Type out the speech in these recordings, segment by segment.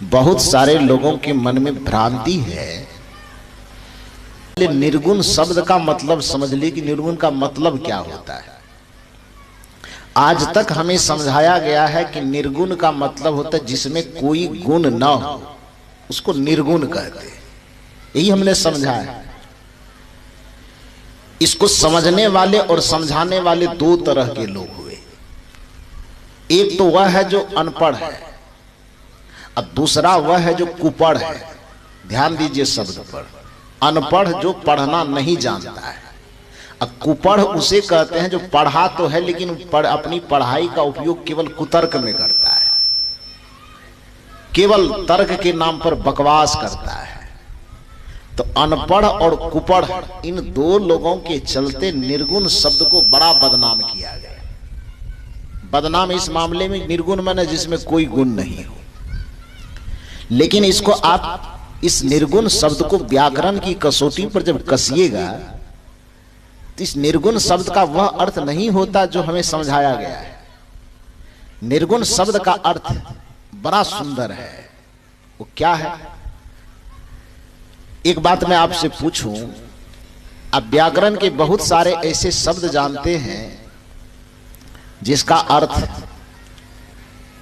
बहुत सारे लोगों के मन में भ्रांति है। निर्गुण शब्द का मतलब समझ ली कि निर्गुण का मतलब क्या होता है। आज तक हमें समझाया गया है कि निर्गुण का मतलब होता है जिसमें कोई गुण न हो, उसको निर्गुण कहते हैं। यही हमने समझा है। इसको समझने वाले और समझाने वाले दो तरह के लोग हुए। एक तो वह है जो अनपढ़ है और दूसरा वह है जो कुपढ़ है। ध्यान दीजिए शब्द पर। अनपढ़ जो पढ़ना नहीं जानता है, और कुपढ़ उसे कहते हैं जो पढ़ा तो है लेकिन अपनी पढ़ाई का उपयोग केवल कुतर्क में करता है, केवल तर्क के नाम पर बकवास करता है। तो अनपढ़ और कुपढ़ इन दो लोगों के चलते निर्गुण शब्द को बड़ा बदनाम किया गया। बदनाम इस मामले में निर्गुण माने जिसमें कोई गुण नहीं हो। लेकिन इसको आप इस निर्गुण शब्द को व्याकरण की कसौटी पर जब कसिएगा तो इस निर्गुण शब्द का वह अर्थ नहीं होता जो हमें समझाया गया है। निर्गुण शब्द का अर्थ बड़ा सुंदर है। वो क्या है? एक बात मैं आपसे पूछूं, आप व्याकरण के बहुत सारे ऐसे शब्द जानते हैं जिसका अर्थ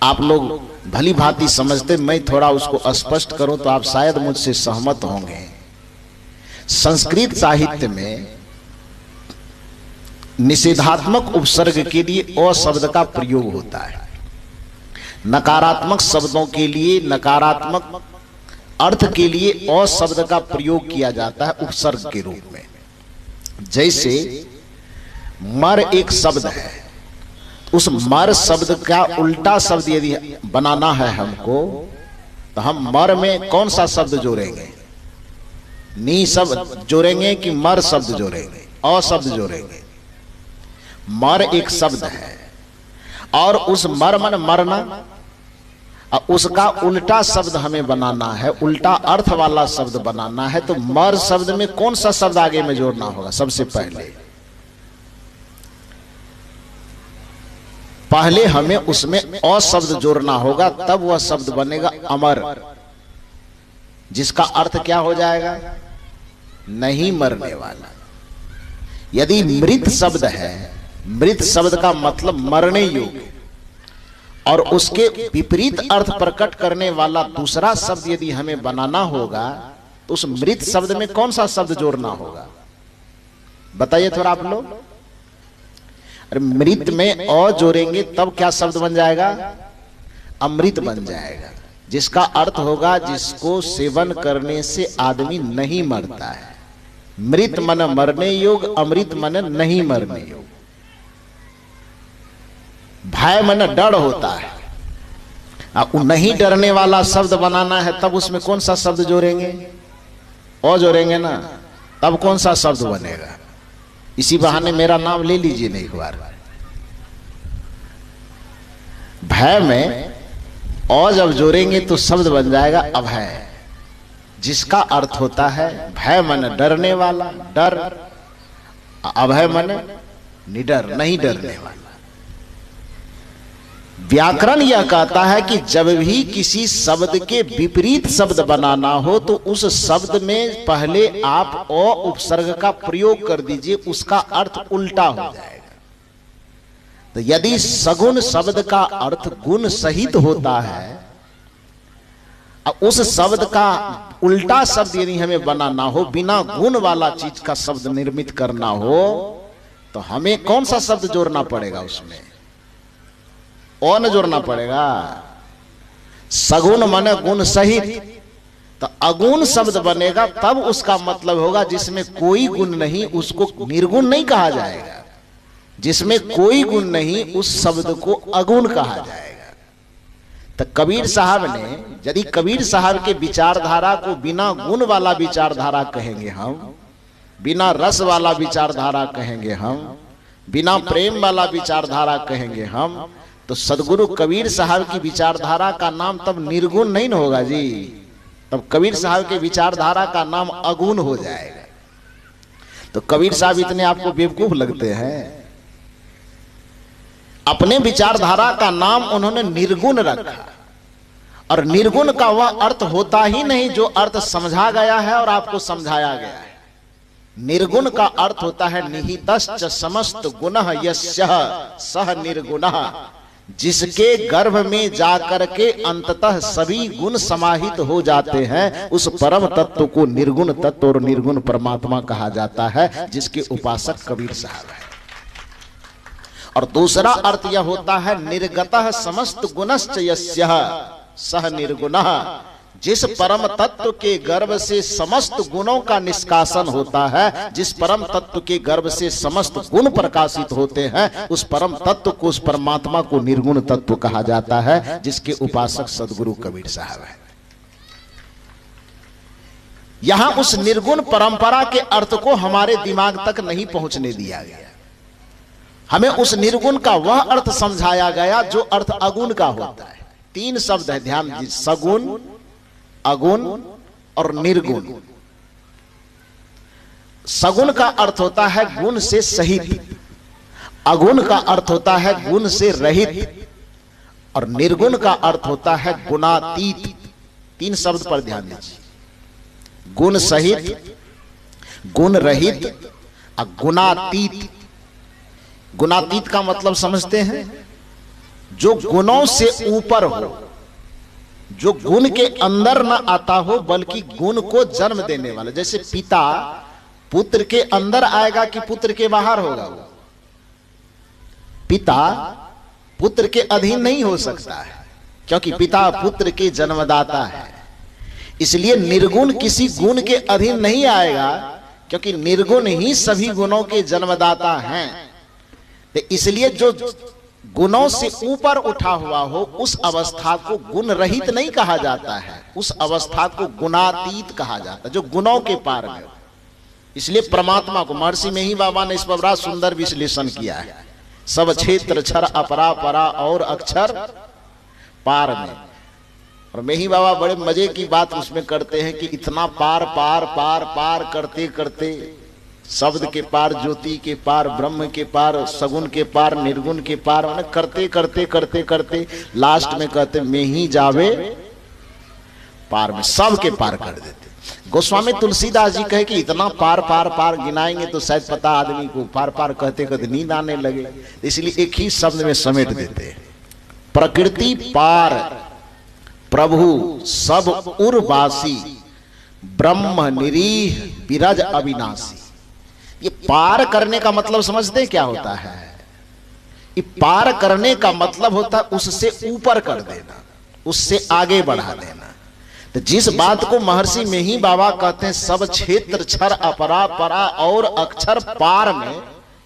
आप लोग भली भांति समझते, मैं थोड़ा उसको स्पष्ट करूं तो आप शायद मुझसे सहमत होंगे। संस्कृत साहित्य में निषेधात्मक उपसर्ग के लिए अ शब्द का प्रयोग होता है। नकारात्मक शब्दों के लिए, नकारात्मक अर्थ के लिए अ शब्द का प्रयोग किया जाता है उपसर्ग के रूप में। जैसे मर एक शब्द है, उस मर शब्द का उल्टा शब्द यदि बनाना है हमको तो हम मर में कौन सा शब्द जोड़ेंगे? नी शब्द जोड़ेंगे कि मर शब्द जोड़ेंगे? अ शब्द जोड़ेंगे। मर एक शब्द है और उस मर मन मरना, और उसका उल्टा शब्द हमें बनाना है, उल्टा अर्थ वाला शब्द बनाना है। तो मर शब्द में कौन सा शब्द आगे में जोड़ना होगा? सबसे पहले हमें उसमें अ शब्द जोड़ना होगा, तब वह शब्द बनेगा अमर, जिसका अर्थ क्या हो जाएगा? नहीं मरने वाला। यदि मृत शब्द है, मृत शब्द का मतलब मरने योग्य, और उसके विपरीत अर्थ प्रकट करने वाला दूसरा शब्द यदि हमें बनाना होगा तो उस मृत शब्द में कौन सा शब्द जोड़ना होगा? बताइए थोड़ा आप लोग। अरे मृत में अ जोड़ेंगे तब क्या शब्द बन जाएगा? अमृत बन जाएगा, जिसका अर्थ होगा जिसको सेवन करने से आदमी नहीं मरता है। मृत मन मरने योग, अमृत मन नहीं मरने योग। भय मन डर होता है, और नहीं डरने वाला शब्द बनाना है तब उसमें कौन सा शब्द जोड़ेंगे? अ जोड़ेंगे ना, तब कौन सा शब्द बनेगा? इसी बहाने मेरा नाम ले लीजिए नहीं एक बार। भय में अ जब जोड़ेंगे तो शब्द बन जाएगा अभय, जिसका अर्थ होता है भय मन डरने वाला, डर, अभय मन निडर, नहीं डरने वाला। व्याकरण यह कहता है कि जब भी किसी शब्द के विपरीत शब्द बनाना हो तो उस शब्द में पहले आप अ उपसर्ग का प्रयोग कर दीजिए, उसका अर्थ उल्टा हो जाएगा। तो यदि सगुण शब्द का अर्थ गुण सहित होता है, और उस शब्द का उल्टा शब्द यदि हमें बनाना हो, बिना गुण वाला चीज का शब्द निर्मित करना हो, तो हमें कौन सा शब्द जोड़ना पड़ेगा? उसमें ओ न जोड़ना पड़ेगा। सगुण माने गुण सहित, तो अगुण शब्द बनेगा, तब उसका मतलब होगा जिसमें कोई गुण नहीं, उसको निर्गुण नहीं कहा जाएगा। जिसमें कोई गुण नहीं उस शब्द को अगुण कहा जाएगा। तो कबीर साहब ने, यदि कबीर साहब के विचारधारा को बिना गुण वाला विचारधारा कहेंगे हम, बिना रस वाला विचारधारा कहेंगे हम, बिना प्रेम वाला विचारधारा कहेंगे हम, तो सदगुरु कबीर साहब की विचारधारा का नाम तब निर्गुण नहीं न होगा जी, तब कबीर साहब के विचारधारा का नाम अगुण हो जाएगा। तो कबीर साहब इतने आपको बेवकूफ लगते हैं? अपने विचारधारा का नाम उन्होंने निर्गुण रखा और निर्गुण का वह अर्थ होता ही नहीं जो अर्थ समझा गया है और आपको समझाया गया है। निर्गुण का अर्थ होता है निहितश्च समस्त गुणः यस्यः सह निर्गुणः, जिसके गर्भ में जाकर के अंततः सभी गुण समाहित हो जाते हैं, उस परम तत्व को निर्गुण तत्व और निर्गुण परमात्मा कहा जाता है, जिसके उपासक कबीर साहब है। और दूसरा अर्थ यह होता है निर्गतः समस्त गुणश्च यस्यः सह निर्गुणः, जिस परम तत्व के गर्भ से समस्त गुणों का निष्कासन होता है, जिस परम तत्व के गर्भ से समस्त गुण प्रकाशित होते हैं, उस परम तत्व को, उस परमात्मा को निर्गुण तत्व कहा जाता है, जिसके उपासक सदगुरु कबीर साहब है। यहां उस निर्गुण परंपरा के अर्थ को हमारे दिमाग तक नहीं पहुंचने दिया गया। हमें उस निर्गुण का वह अर्थ समझाया गया जो अर्थ अगुण का होता है। 3 शब्द है, ध्यान दीजिए, सगुण, अगुण और निर्गुण। सगुण का अर्थ होता है गुण से सहित, अगुण का अर्थ होता है गुण से रहित, और निर्गुण का अर्थ होता है गुणातीत। 3 शब्द पर ध्यान दीजिए, गुण सहित, गुण रहित और गुणातीत। गुणातीत का मतलब समझते हैं, जो गुणों से ऊपर हो, जो गुण के अंदर न आता हो बल्कि गुण को जन्म देने वाला। जैसे पिता पुत्र के अंदर आएगा कि पुत्र के बाहर होगा? वो पिता पुत्र के अधीन नहीं हो सकता है, क्योंकि पिता पुत्र के जन्मदाता है। इसलिए निर्गुण किसी गुण के अधीन नहीं आएगा, क्योंकि निर्गुण ही सभी गुणों के जन्मदाता हैं। तो इसलिए जो गुणों से ऊपर उठा हुआ हो, उस अवस्था को गुण रहित नहीं कहा जाता है, उस अवस्था को गुणातीत कहा जाता है, जो गुणों के पार में हो। इसलिए परमात्मा को महर्षि मेही बाबा ने इस पर बड़ा सुंदर विश्लेषण किया है। सब क्षेत्र क्षर अपरा परा और अक्षर पार में। और मेही बाबा बड़े मजे की बात उसमें करते हैं कि इतना पार पार पार पार करते करते, शब्द के पार, ज्योति के पार, ब्रह्म के पार, सगुण के पार, निर्गुण के पार, मैंने करते करते करते करते लास्ट में कहते में ही जावे पार में, सब के पार कर देते। गोस्वामी तुलसीदास जी कहे कि इतना पार पार पार गिनाएंगे तो शायद पता आदमी को पार पार कहते कहते नींद आने लगे, इसलिए एक ही शब्द में समेट देते हैं। प्रकृति पार प्रभु सब उर्वासी, ब्रह्म निरीह विरज अविनाशी। ये पार करने का मतलब समझते क्या होता है? ये पार करने का मतलब होता है उससे ऊपर कर देना, उससे आगे बढ़ा देना। तो जिस बात को महर्षि मेही बाबा कहते हैं सब क्षेत्र क्षर अपरा परा और अक्षर पार में,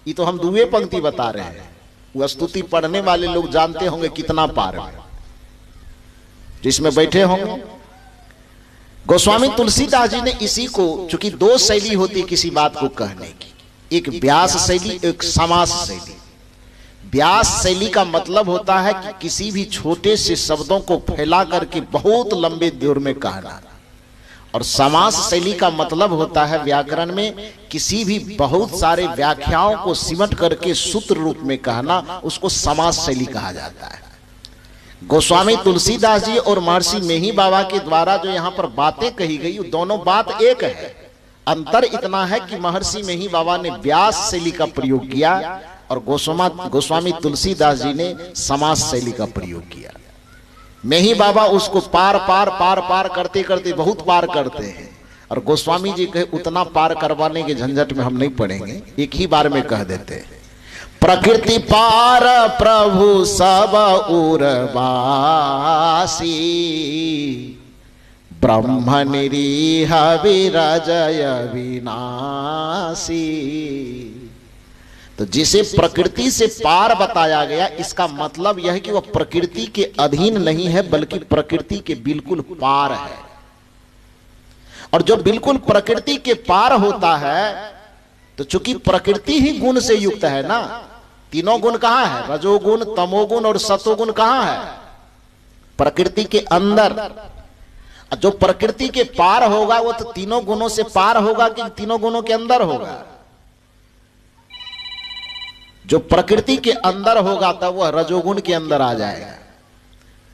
ये तो हम दुए पंक्ति बता रहे हैं। वो स्तुति पढ़ने वाले लोग जानते होंगे कितना पार है, जिसमें बैठे होंगे। गोस्वामी तुलसीदास जी ने इसी को, चूंकि 2 शैली होती है किसी बात को कहने की, एक व्यास शैली, एक समास शैली। व्यास शैली का मतलब होता है कि किसी भी छोटे से शब्दों को फैला करके बहुत लंबे दूर में कहना, और समास शैली का मतलब होता है व्याकरण में किसी भी बहुत सारे व्याख्याओं को सिमट करके सूत्र रूप में कहना, उसको समास शैली कहा जाता है। गोस्वामी तुलसीदास जी और महर्षि मेही बाबा के द्वारा जो यहाँ पर बातें कही गई, दोनों बात एक है। अंतर इतना है कि महर्षि मेही बाबा ने व्यास शैली का प्रयोग किया और गोस्वामी तुलसीदास जी ने समास शैली का प्रयोग किया। मेही बाबा उसको पार पार पार पार करते करते बहुत पार करते हैं, और गोस्वामी जी कहे उतना पार करवाने के झंझट में हम नहीं पड़ेंगे, एक ही बार में कह देते हैं। प्रकृति पार प्रभु सब उर्वासी, ब्रह्म निरीह विरजय विनाशी। तो जिसे प्रकृति से पार बताया गया, इसका मतलब यह है कि वह प्रकृति के अधीन नहीं है बल्कि प्रकृति के बिल्कुल पार है। और जो बिल्कुल प्रकृति के पार होता है, तो चूंकि प्रकृति ही गुण से युक्त है ना, तीनों गुण कहां है? रजोगुण, तमोगुण और सतोगुण कहां है? प्रकृति के अंदर। जो प्रकृति के पार होगा वो तो तीनों गुणों से पार होगा कि तीनों गुणों के अंदर होगा? जो प्रकृति के अंदर होगा तब वह रजोगुण के अंदर आ जाएगा,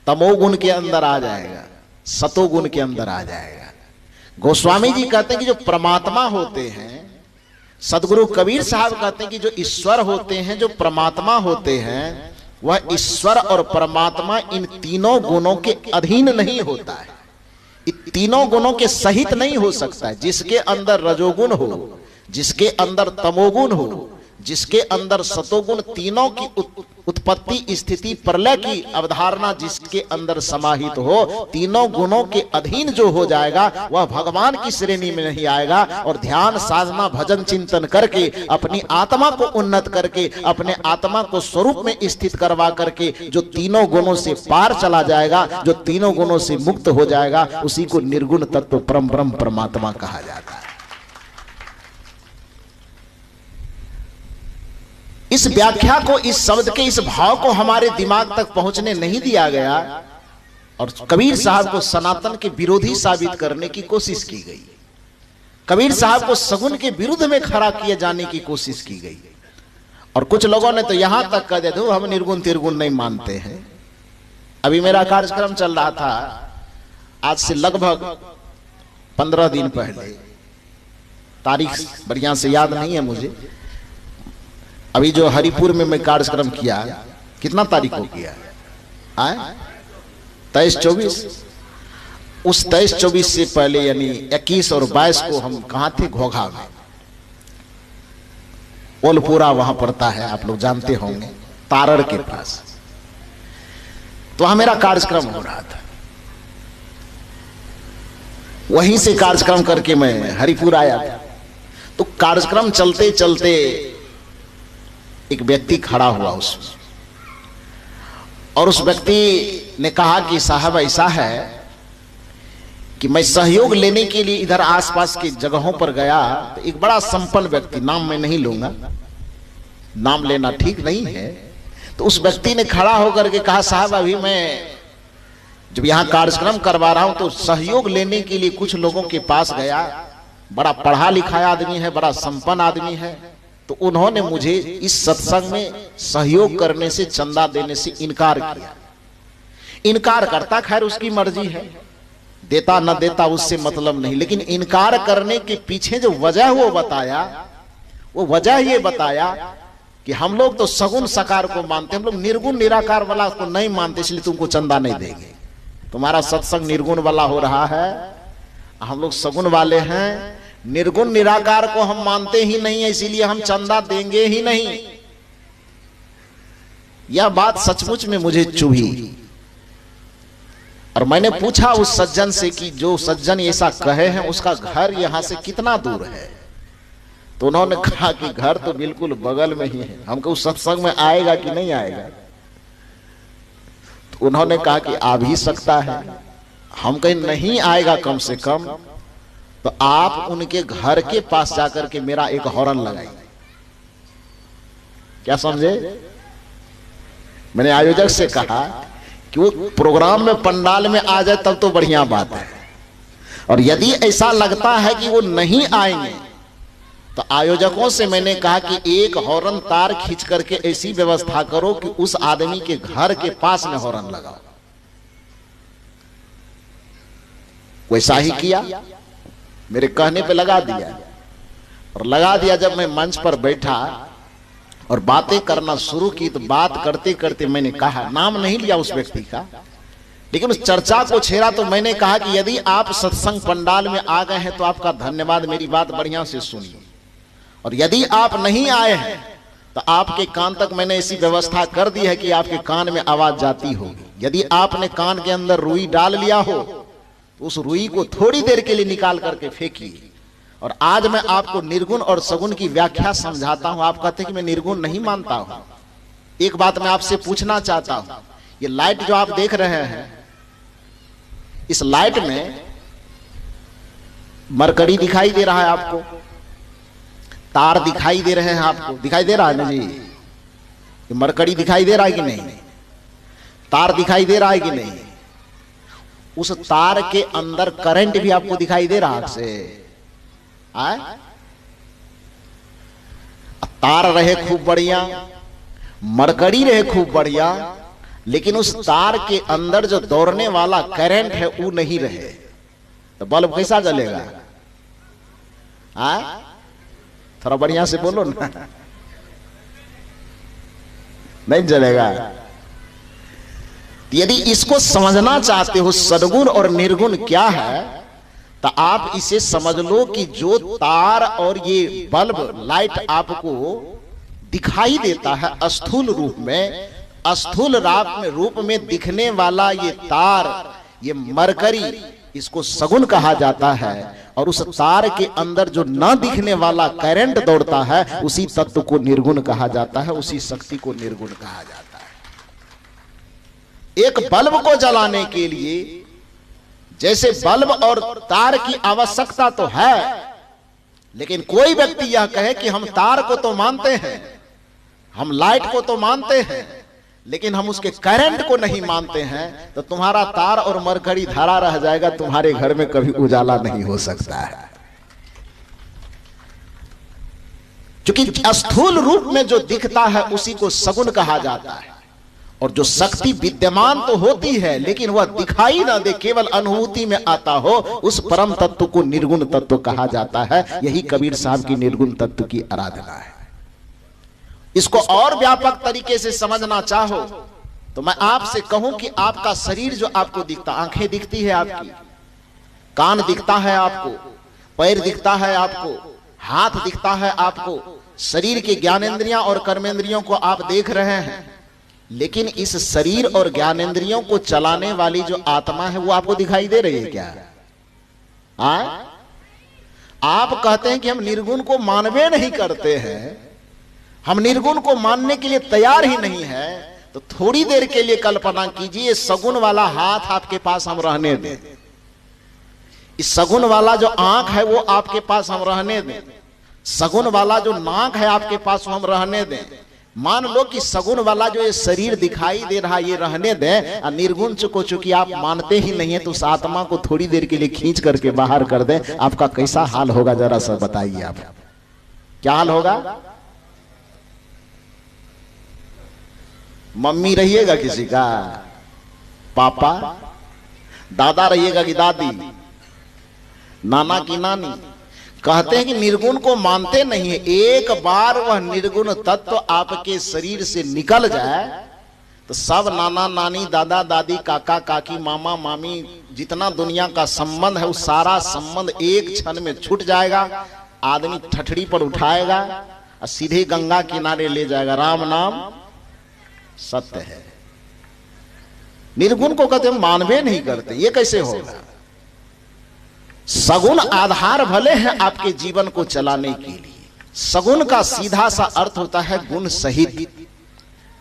तमोगुण के अंदर आ जाएगा, सतोगुण के अंदर आ जाएगा। गोस्वामी जी कहते हैं कि जो परमात्मा होते हैं, सदगुरु कबीर साहब कहते हैं कि जो ईश्वर होते हैं, जो परमात्मा होते हैं, वह ईश्वर और परमात्मा इन तीनों गुणों के अधीन नहीं होता है, इन तीनों गुणों के सहित नहीं हो सकता है। जिसके अंदर रजोगुण हो, जिसके अंदर तमोगुण हो, जिसके अंदर सतोगुण, तीनों की उत्पत्ति स्थिति प्रलय की अवधारणा जिसके अंदर समाहित हो, तीनों गुणों के अधीन जो हो जाएगा वह भगवान की श्रेणी में नहीं आएगा। और ध्यान साधना भजन चिंतन करके अपनी आत्मा को उन्नत करके, अपने आत्मा को स्वरूप में स्थित करवा करके जो तीनों गुणों से पार चला जाएगा, जो तीनों गुणों से मुक्त हो जाएगा, उसी को निर्गुण तत्व परम ब्रह्म परमात्मा कहा जाता है। इस व्याख्या को, इस शब्द के इस भाव को हमारे दिमाग तक पहुंचने नहीं दिया गया और कबीर साहब को सनातन के विरोधी साबित करने की कोशिश की गई। कबीर साहब को सगुन के विरुद्ध में खड़ा किए जाने की कोशिश की गई। और कुछ लोगों ने तो यहां तक कह दिया, हम निर्गुण तिरगुण नहीं मानते हैं। अभी मेरा कार्यक्रम चल रहा था, आज से लगभग 15 दिन पहले, तारीख बढ़िया से याद नहीं है मुझे। अभी जो हरिपुर में मैं कार्यक्रम किया, कितना तारीख को किया? 23-24। उस 23-24 से पहले यानी 21 और 22 को हम कहां थे? घोघा में, ओलपुरा वहां पड़ता है, आप लोग जानते होंगे, तारड़ के पास। तो वहां मेरा कार्यक्रम हो रहा था। वहीं से कार्यक्रम करके मैं हरिपुर आया था। तो कार्यक्रम चलते चलते एक व्यक्ति खड़ा हुआ उसमें, और उस व्यक्ति ने कहा कि साहब ऐसा है कि मैं सहयोग लेने के लिए इधर आसपास की जगहों पर गया, तो एक बड़ा संपन्न व्यक्ति, नाम मैं नहीं लूंगा, नाम लेना ठीक नहीं है, तो उस व्यक्ति ने खड़ा होकर के कहा, साहब अभी मैं जब यहां कार्यक्रम करवा रहा हूं तो सहयोग लेने के लिए कुछ लोगों के पास गया, बड़ा पढ़ा लिखा आदमी है, बड़ा संपन्न आदमी है, तो उन्होंने मुझे इस सत्संग में सहयोग करने से, चंदा देने से इनकार किया। इनकार करता खैर उसकी मर्जी है, देता न देता उससे मतलब नहीं, लेकिन इनकार करने के पीछे जो वजह वो बताया, वो वजह ये बताया कि हम लोग तो सगुण साकार को मानते, हम लोग निर्गुण निराकार वाला को नहीं मानते, इसलिए तुमको चंदा नहीं देंगे। तुम्हारा सत्संग निर्गुण वाला हो रहा है, हम लोग सगुण वाले हैं, निर्गुण निराकार को हम मानते ही नहीं है, इसीलिए हम चंदा देंगे ही नहीं। यह बात सचमुच में मुझे चुभी। और मैंने पूछा उस सज्जन से कि जो सज्जन ऐसा कहे हैं उसका घर यहां से कितना दूर है? तो उन्होंने कहा कि घर तो बिल्कुल बगल में ही है, हमको उस सत्संग में आएगा कि नहीं आएगा? तो उन्होंने कहा कि आ भी सकता है। हम कहीं नहीं आएगा कम से कम, तो आप उनके घर के पास जाकर के मेरा एक हॉर्न लगाइए। क्या समझे? मैंने आयोजक से कहा कि वो प्रोग्राम में पंडाल में आ जाए तब तो बढ़िया बात है, और यदि ऐसा लगता है कि वो नहीं आएंगे तो आयोजकों से मैंने कहा कि एक हॉर्न तार खींच करके ऐसी व्यवस्था करो कि उस आदमी के घर के पास में हॉर्न लगाओ। वैसा ही किया, मेरे कहने पे लगा दिया। और लगा दिया, जब मैं मंच पर बैठा और बातें करना शुरू की, तो बात करते करते मैंने कहा, नाम नहीं लिया उस व्यक्ति का, लेकिन उस चर्चा को छेड़ा, तो मैंने कहा कि यदि आप सत्संग पंडाल में आ गए हैं तो आपका धन्यवाद, मेरी बात बढ़िया से सुनिए, और यदि आप नहीं आए हैं तो आपके कान तक मैंने ऐसी व्यवस्था कर दी है कि आपके कान में आवाज जाती होगी। यदि आपने कान के अंदर रुई डाल लिया हो तो उस रुई को थोड़ी देर के लिए निकाल करके फेंकिए। और आज मैं आपको निर्गुण और सगुण की व्याख्या समझाता हूं। आप कहते हैं कि मैं निर्गुण नहीं मानता हूं। एक बात मैं आपसे पूछना चाहता हूं, ये लाइट जो आप देख रहे हैं, इस लाइट में मरकरी दिखाई दे रहा है आपको, तार दिखाई दे रहे हैं आपको, दिखाई दे रहा है ना जी? ये मरकरी दिखाई दे रहा है कि नहीं? तार दिखाई दे रहा है कि नहीं? उस तार के अंदर करंट भी आपको दिखाई दे रहा से? आए? तार रहे खूब बढ़िया, मरकरी रहे खूब बढ़िया, लेकिन उस तार के अंदर जो दौड़ने वाला करंट है वो नहीं रहे तो बल्ब कैसा जलेगा? थोड़ा बढ़िया से बोलो ना, नहीं जलेगा। यदि इसको समझना चाहते हो सद्गुण और निर्गुण क्या है, तो आप इसे समझ लो कि जो तार और ये बल्ब लाइट आपको दिखाई देता है स्थूल रूप में, स्थूल रूप में दिखने वाला ये तार, ये मरकरी, इसको सगुण कहा जाता है। और उस तार के अंदर जो न दिखने वाला करंट दौड़ता है उसी तत्व को निर्गुण कहा जाता है, उसी शक्ति को निर्गुण कहा जाता है। एक बल्ब को जलाने के लिए जैसे बल्ब और तार की आवश्यकता तो है, लेकिन कोई व्यक्ति यह कहे कि हम तार को तो मानते हैं, हम लाइट को तो मानते हैं, लेकिन हम उसके करंट को नहीं मानते हैं, तो तुम्हारा तार और मरकरी धरा रह जाएगा, तुम्हारे घर में कभी उजाला नहीं हो सकता है। क्योंकि स्थूल रूप में जो दिखता है उसी को सगुण कहा जाता है। और जो शक्ति विद्यमान तो होती है लेकिन वह दिखाई ना दे, केवल अनुभूति में आता हो, उस परम तत्व को निर्गुण तत्व कहा जाता है। यही कबीर साहब की निर्गुण तत्व की आराधना है। इसको और व्यापक तरीके से समझना चाहो तो मैं आपसे कहूं कि आपका शरीर जो आपको दिखता, आंखें दिखती है आपकी, कान दिखता है आपको, पैर दिखता है आपको, हाथ दिखता है आपको, शरीर के ज्ञानेंद्रियां और कर्मेंद्रियों को आप देख रहे हैं, लेकिन इस शरीर और ज्ञानेंद्रियों को चलाने वाली जो आत्मा है वो आपको दिखाई दे रही है क्या? आप कहते हैं कि हम निर्गुण को मानवे नहीं करते हैं, हम निर्गुण को मानने के लिए तैयार ही नहीं है, तो थोड़ी देर के लिए कल्पना कीजिए सगुण वाला हाथ आपके पास हम रहने दें, इस सगुण वाला जो आंख है वो आपके पास हम रहने दें, सगुण वाला जो नाक है आपके पास हम रहने दें। मान लो कि सगुण वाला जो ये शरीर दिखाई दे रहा ये रहने दें, निर्गुण को चूंकि आप मानते ही नहीं है तो उस आत्मा को थोड़ी देर के लिए खींच करके बाहर कर दें, आपका कैसा हाल होगा जरा सा बताइए। आप क्या हाल होगा? मम्मी रहिएगा किसी का, पापा, दादा रहिएगा कि दादी, नाना की नानी। कहते हैं कि निर्गुण को मानते नहीं है, एक बार वह निर्गुण तत्व आपके शरीर से निकल जाए तो सब नाना नानी, दादा दादी, काका काकी, मामा मामी, जितना दुनिया का संबंध है उस सारा संबंध एक क्षण में छूट जाएगा। आदमी ठठड़ी पर उठाएगा और सीधे गंगा किनारे ले जाएगा। राम नाम सत्य है। निर्गुण को कहते हम मानवे नहीं करते, ये कैसे होगा? सगुण आधार भले हैं आपके जीवन को चलाने के लिए। सगुण का सीधा सा अर्थ होता है गुण सहित,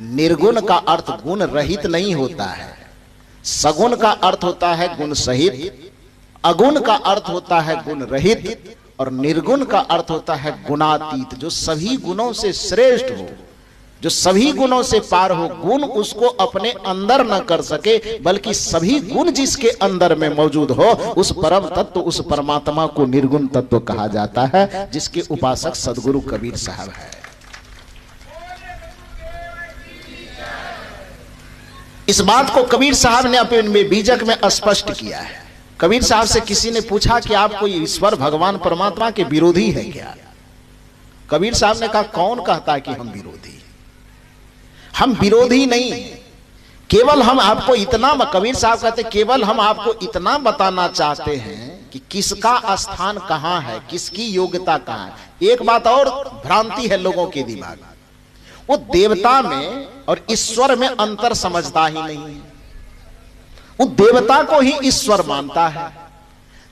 निर्गुण का अर्थ गुण रहित नहीं होता है। सगुण का अर्थ होता है गुण सहित, अगुण का अर्थ होता है गुण रहित, और निर्गुण का अर्थ होता है गुणातीत, जो सभी गुणों से श्रेष्ठ हो, जो सभी गुणों से पार हो। गुण उसको अपने अंदर न कर सके, बल्कि सभी गुण जिसके अंदर में मौजूद हो, उस परम तत्व, उस परमात्मा को निर्गुण तत्व कहा जाता है, जिसके उपासक सदगुरु कबीर साहब है। इस बात को कबीर साहब ने अपने बीजक में स्पष्ट किया है। कबीर साहब से किसी ने पूछा कि आप कोई ईश्वर भगवान परमात्मा के विरोधी है क्या? कबीर साहब ने कहा कौन कहता है कि हम विरोधी? हम विरोधी नहीं, केवल हम आपको इतना, कबीर साहब कहते केवल हम आपको इतना बताना चाहते हैं कि किसका स्थान कहां है, किसकी योग्यता कहां है। एक बात और भ्रांति है लोगों के दिमाग में, वो देवता में और ईश्वर में अंतर समझता ही नहीं है। वो देवता को ही ईश्वर मानता है,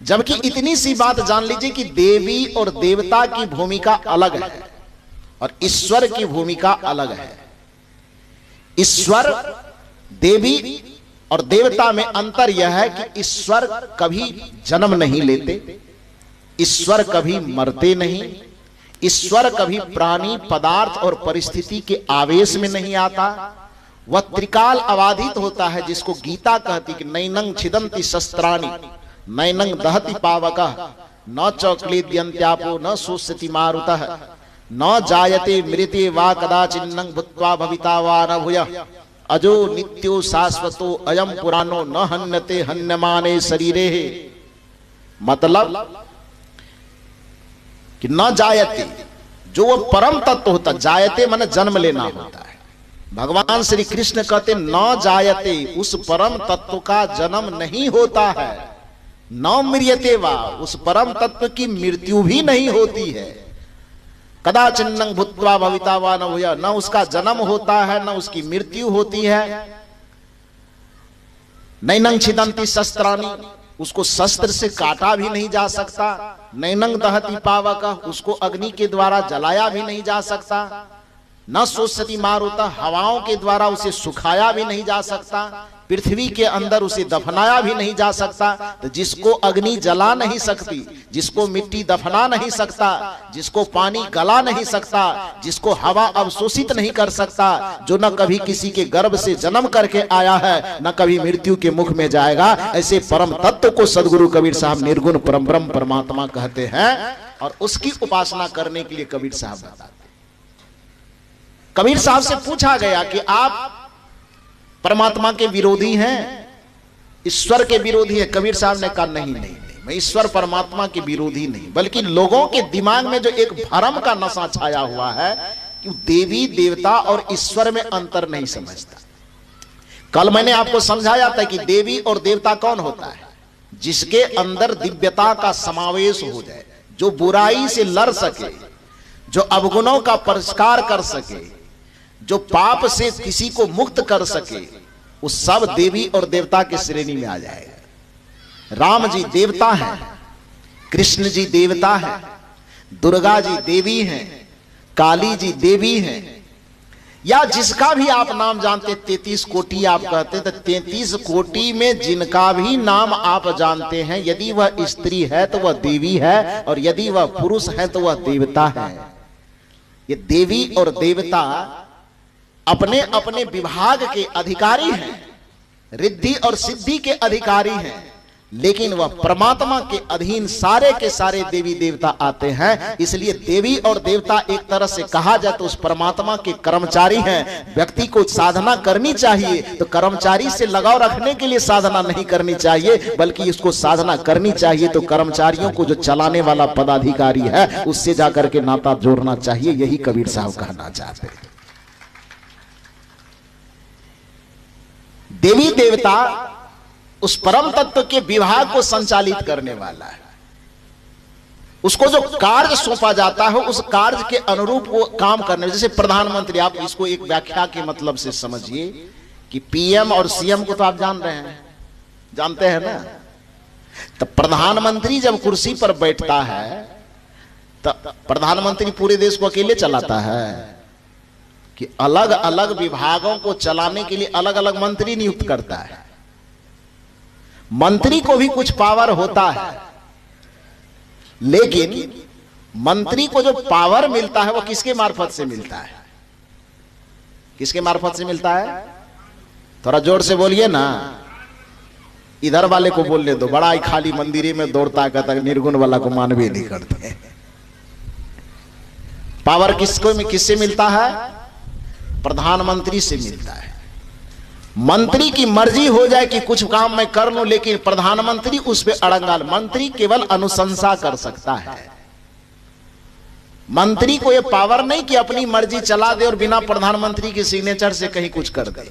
जबकि इतनी सी बात जान लीजिए कि देवी और देवता की भूमिका अलग है और ईश्वर की भूमिका अलग है। ईश्वर, देवी और देवता में अंतर यह है कि ईश्वर कभी जन्म नहीं लेते, ईश्वर कभी मरते नहीं, ईश्वर कभी प्राणी, पदार्थ और परिस्थिति के आवेश में नहीं आता। वह त्रिकाल अबाधित होता है, जिसको गीता कहती कि नैनं छिदन्ति शस्त्राणि, नैनं दहति पावकः, न च क्लेद्यन्त्यापो, न शोष्यति मारुतः, न जायते मृते वा कदाचिन्नं भूत्वा भविता वा न भूयः। अजो नित्यो शाश्वतो अयम पुराणो न हन्यते हन्यमाने शरीरे। मतलब कि न जायते, जो वो परम तत्व होता, जायते माने जन्म लेना होता है। भगवान श्री कृष्ण कहते न जायते, उस परम तत्व का जन्म नहीं होता है। न मृत्यते वा, उस परम तत्व की मृत्यु भी नहीं होती है। कदाचिन्नं भूत्वा भविता वा न भूया, न उसका जन्म होता है न उसकी मृत्यु होती है। नैनं छिदन्ति शस्त्राणि, उसको शस्त्र से काटा भी नहीं जा सकता। नैनं दहति पावक, उसको अग्नि के द्वारा जलाया भी नहीं जा सकता। न शोषति मारुता, हवाओं के द्वारा उसे सुखाया भी नहीं जा सकता। पृथ्वी के अंदर उसे दफनाया भी नहीं जा सकता। तो जिसको अग्नि जला नहीं सकती, जिसको मिट्टी दफना नहीं सकता, जिसको पानी गला नहीं सकता, जिसको हवा अवशोषित नहीं कर सकता, जो न कभी किसी के गर्भ से जन्म करके आया है न कभी मृत्यु के मुख में जाएगा, ऐसे परम तत्व को सदगुरु कबीर साहब निर्गुण परम ब्रह्म परमात्मा कहते हैं। और उसकी उपासना करने के लिए कबीर साहब बताते। कबीर साहब से पूछा गया कि आप परमात्मा के विरोधी हैं, ईश्वर के विरोधी है? कबीर साहब ने कहा नहीं नहीं नहीं, मैं ईश्वर परमात्मा के विरोधी नहीं, बल्कि लोगों के दिमाग में जो एक भ्रम का नशा छाया हुआ है कि देवी देवता और ईश्वर में अंतर नहीं समझता। कल मैंने आपको समझाया था कि देवी और देवता कौन होता है? जिसके अंदर दिव्यता का समावेश हो जाए, जो बुराई से लड़ सके, जो अवगुणों का परिष्कार कर सके, जो पाप से किसी को मुक्त कर सके, वो सब देवी और देवता की श्रेणी में आ जाएगा। राम जी देवता हैं, कृष्ण जी देवता हैं, दुर्गा जी देवी हैं, काली जी देवी हैं, या जिसका भी आप नाम जानते, 33 कोटि आप कहते हैं, तो 33 कोटि में जिनका भी नाम आप जानते हैं, यदि वह स्त्री है तो वह देवी है, और यदि वह पुरुष है तो वह देवता है। ये देवी और देवता अपने अपने विभाग के अधिकारी हैं, रिद्धि और सिद्धि के अधिकारी हैं, लेकिन वह परमात्मा के अधीन सारे के सारे देवी देवता आते हैं। इसलिए देवी और देवता एक तरह से कहा जाए तो उस परमात्मा के कर्मचारी हैं। व्यक्ति को साधना करनी चाहिए तो कर्मचारी से लगाव रखने के लिए साधना नहीं करनी चाहिए, बल्कि उसको साधना करनी चाहिए तो कर्मचारियों को जो चलाने वाला पदाधिकारी है उससे जाकर के नाता जोड़ना चाहिए। यही कबीर साहब कहना चाहते हैं। देवी देवता उस परम तत्व के विभाग को संचालित करने वाला है। उसको जो कार्य सौंपा जाता है उस कार्य के अनुरूप वो काम करने। जैसे प्रधानमंत्री, आप इसको एक व्याख्या के मतलब से समझिए कि पीएम और सीएम को तो आप जान रहे हैं, जानते हैं ना। तो प्रधानमंत्री जब कुर्सी पर बैठता है तो प्रधानमंत्री पूरे देश को अकेले चलाता है कि अलग अलग विभागों को चलाने के लिए अलग अलग मंत्री नियुक्त करता है। मंत्री को भी कुछ पावर होता है, लेकिन मंत्री को जो पावर मिलता है वो किसके मार्फत से मिलता है? किसके मार्फत से मिलता है? थोड़ा जोर से बोलिए ना, इधर वाले को बोलने दो। बड़ा ही खाली मंदिरे में दौड़ता है, कहता निर्गुण वाला को मानवे नहीं करते। पावर किससे मिलता है? प्रधानमंत्री से मिलता है। मंत्री की मर्जी हो जाए कि कुछ काम मैं कर लूं, लेकिन प्रधानमंत्री उस पे अड़ंगाल। मंत्री केवल अनुशंसा कर सकता है। मंत्री को यह पावर नहीं कि अपनी मर्जी चला दे और बिना प्रधानमंत्री के सिग्नेचर से कहीं कुछ कर दे।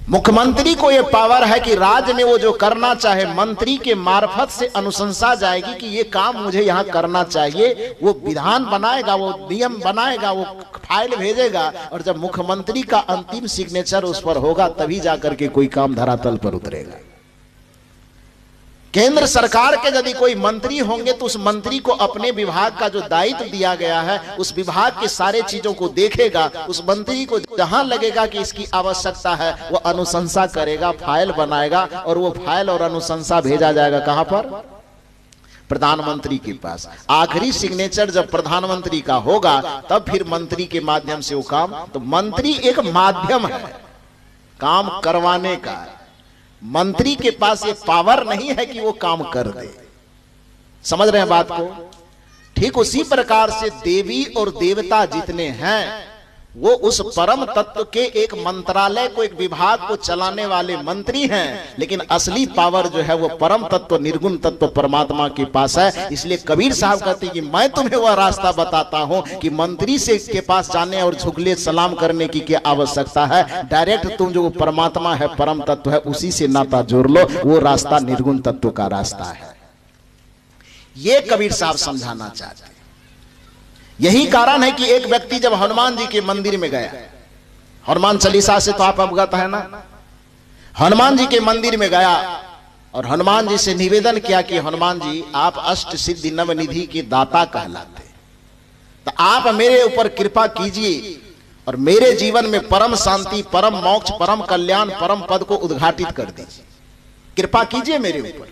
मुख्यमंत्री को यह पावर है कि राज्य में वो जो करना चाहे मंत्री के मार्फत से अनुशंसा जाएगी कि ये काम मुझे यहां करना चाहिए। वो विधान बनाएगा, वो नियम बनाएगा, वो फाइल भेजेगा, और जब मुख्यमंत्री का अंतिम सिग्नेचर उस पर होगा तभी जाकर के कोई काम धरातल पर उतरेगा। केंद्र सरकार के यदि कोई मंत्री होंगे तो उस मंत्री को अपने विभाग का जो दायित्व दिया गया है उस विभाग के सारे चीजों को देखेगा। उस मंत्री को जहां लगेगा कि इसकी आवश्यकता है वो अनुशंसा करेगा, फाइल बनाएगा, और वो फाइल और अनुशंसा भेजा जाएगा कहां पर? प्रधानमंत्री के पास। आखिरी सिग्नेचर जब प्रधानमंत्री का होगा तब फिर मंत्री के माध्यम से वो काम। तो मंत्री एक माध्यम है काम करवाने का। मंत्री के पास ये पावर नहीं है कि वो काम कर दे। समझ रहे हैं बात को? ठीक उसी प्रकार से देवी और देवता जितने हैं वो उस परम तत्व के एक मंत्रालय को, एक विभाग को चलाने वाले मंत्री हैं, लेकिन असली पावर जो है वो परम तत्व, निर्गुण तत्व परमात्मा के पास है। इसलिए कबीर साहब कहते हैं कि मैं तुम्हें वह रास्ता बताता हूं कि मंत्री से के पास जाने और झुकले सलाम करने की क्या आवश्यकता है। डायरेक्ट तुम जो परमात्मा है, परम तत्व है, उसी से नाता जोड़ लो। वो रास्ता निर्गुण तत्व का रास्ता है। ये कबीर साहब समझाना चाहते हैं। यही कारण है कि एक व्यक्ति जब हनुमान जी के मंदिर में गया, हनुमान चालीसा से तो आप अवगत है ना, हनुमान जी के मंदिर में गया और हनुमान जी से निवेदन किया कि हनुमान जी, आप अष्ट सिद्धि नवनिधि के दाता कहलाते, तो आप मेरे ऊपर कृपा कीजिए और मेरे जीवन में परम शांति, परम मोक्ष, परम कल्याण, परम पद को उद्घाटित कर दीजिए। कृपा कीजिए मेरे ऊपर,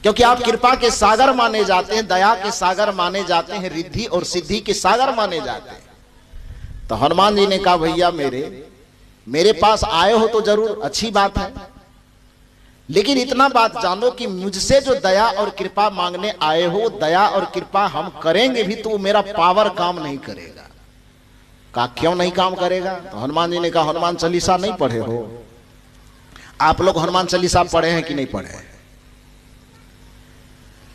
क्योंकि आप कृपा के सागर माने जाते हैं, दया के सागर माने जाते हैं, रिद्धि और सिद्धि के सागर माने जाते हैं। तो हनुमान जी ने कहा, भैया मेरे पास आए हो तो जरूर अच्छी बात है, लेकिन इतना बात जानो कि मुझसे जो दया और कृपा मांगने आए हो, दया और कृपा हम करेंगे भी तो मेरा पावर काम नहीं करेगा। कहा क्यों नहीं काम करेगा? तो हनुमान जी ने कहा, हनुमान चालीसा नहीं पढ़े हो आप लोग? हनुमान चालीसा पढ़े हैं कि नहीं पढ़े हैं?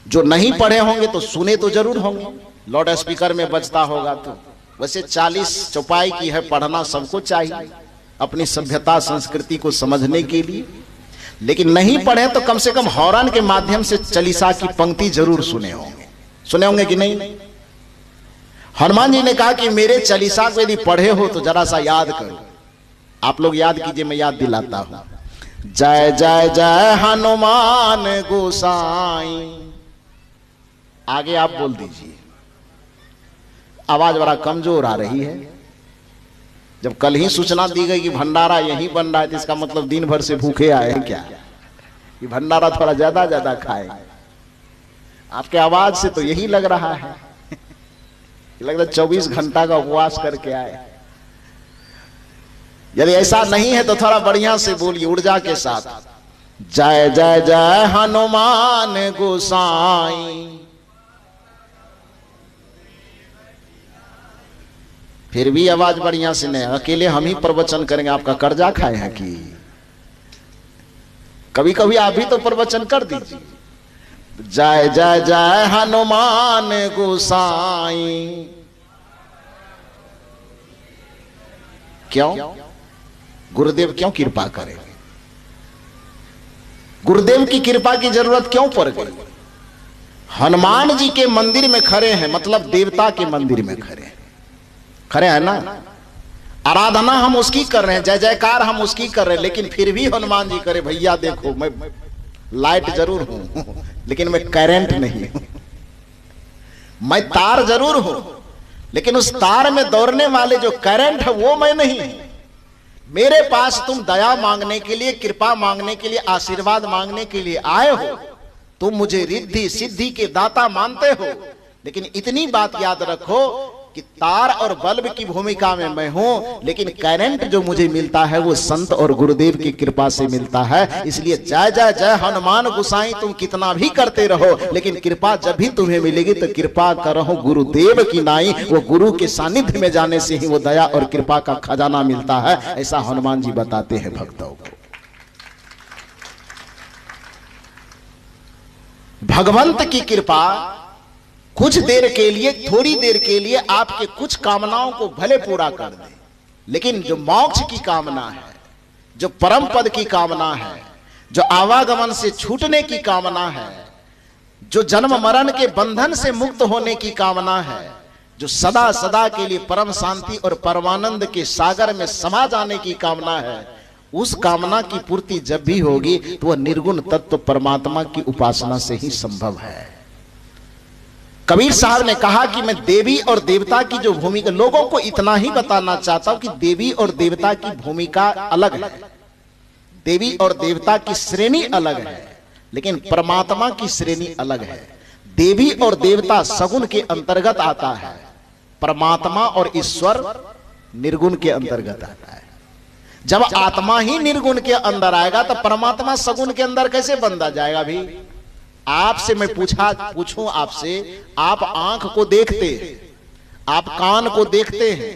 जो नहीं पढ़े होंगे तो सुने तो जरूर होंगे, लाउड स्पीकर में बजता होगा। तो वैसे 40 चौपाई की है, पढ़ना सबको चाहिए अपनी सभ्यता संस्कृति को समझने के लिए, लेकिन नहीं पढ़े तो कम से कम हॉर्न के माध्यम से चालीसा की पंक्ति जरूर सुने होंगे कि नहीं? हनुमान जी ने कहा कि मेरे चालीसा को यदि पढ़े हो तो जरा सा याद करो। आप लोग याद कीजिए, मैं याद दिलाता हूं। जय जय जय हनुमान गोसाई, आगे आप बोल दीजिए। आवाज बड़ा कमजोर आ रही है। जब कल ही सूचना दी गई कि भंडारा यहीं बन रहा है, तो इसका मतलब दिन भर से भूखे आए हैं क्या? कि भंडारा थोड़ा ज्यादा खाए। आपके आवाज से तो यही लग रहा है, लग रहा 24 घंटा का उपवास करके आए। यदि ऐसा नहीं है तो थोड़ा बढ़िया से बोलिए, ऊर्जा के साथ। जय जय जय हनुमान गोसाई। फिर भी आवाज बढ़िया से नहीं, अकेले हम ही प्रवचन करेंगे, आपका कर्जा खाए हैं कि? कभी कभी आप भी तो प्रवचन कर दीजिए। जय जय जय हनुमान गोसाई। क्यों? गुरुदेव क्यों कृपा करेंगे? गुरुदेव की कृपा की जरूरत क्यों पड़ गई? हनुमान जी के मंदिर में खड़े हैं, मतलब देवता के मंदिर में खड़े हैं ना। आराधना हम उसकी कर रहे हैं, जय जयकार हम उसकी कर रहे हैं, लेकिन फिर भी हनुमान जी करे, भैया देखो मैं लाइट जरूर हूं लेकिन मैं करंट नहीं हूं। मैं तार जरूर हूं, लेकिन उस तार में दौड़ने वाले जो करंट है वो मैं नहीं हूं। मेरे पास तुम दया मांगने के लिए, कृपा मांगने के लिए, आशीर्वाद मांगने के लिए आए हो। तुम मुझे रिद्धि सिद्धि के दाता मानते हो, लेकिन इतनी बात याद रखो कि तार और बल्ब की भूमिका में मैं हूं, लेकिन करंट जो मुझे मिलता है वो संत और गुरुदेव की कृपा से मिलता है। इसलिए जय जय जय हनुमान गोसाई तुम कितना भी करते रहो, लेकिन कृपा जब भी तुम्हें मिलेगी तो कृपा करो गुरुदेव की नाई। वो गुरु के सानिध्य में जाने से ही वो दया और कृपा का खजाना मिलता है, ऐसा हनुमान जी बताते हैं भक्तों को। भगवंत की कृपा कुछ देर के लिए, थोड़ी देर के लिए आपके कुछ कामनाओं को भले पूरा कर दे, लेकिन जो मोक्ष की कामना है, जो परम पद की कामना है, जो आवागमन से छूटने की कामना है, जो जन्म मरण के बंधन से मुक्त होने की कामना है, जो सदा सदा के लिए परम शांति और परमानंद के सागर में समा जाने की कामना है, उस कामना की पूर्ति जब भी होगी तो वह निर्गुण तत्व परमात्मा की उपासना से ही संभव है। कबीर साहब ने कहा कि मैं देवी और देवता की जो भूमिका, लोगों को इतना ही बताना चाहता हूं कि देवी और देवता की भूमिका अलग है, देवी और देवता की श्रेणी अलग है, लेकिन परमात्मा की श्रेणी अलग है। देवी और देवता सगुण के अंतर्गत आता है, परमात्मा और ईश्वर निर्गुण के अंतर्गत आता है। जब आत्मा ही निर्गुण के अंदर आएगा तो परमात्मा सगुण के अंदर कैसे बंधा जाएगा? भी आपसे मैं पूछूं आपसे, आप आंख को देखते हैं, आप कान को देखते हैं,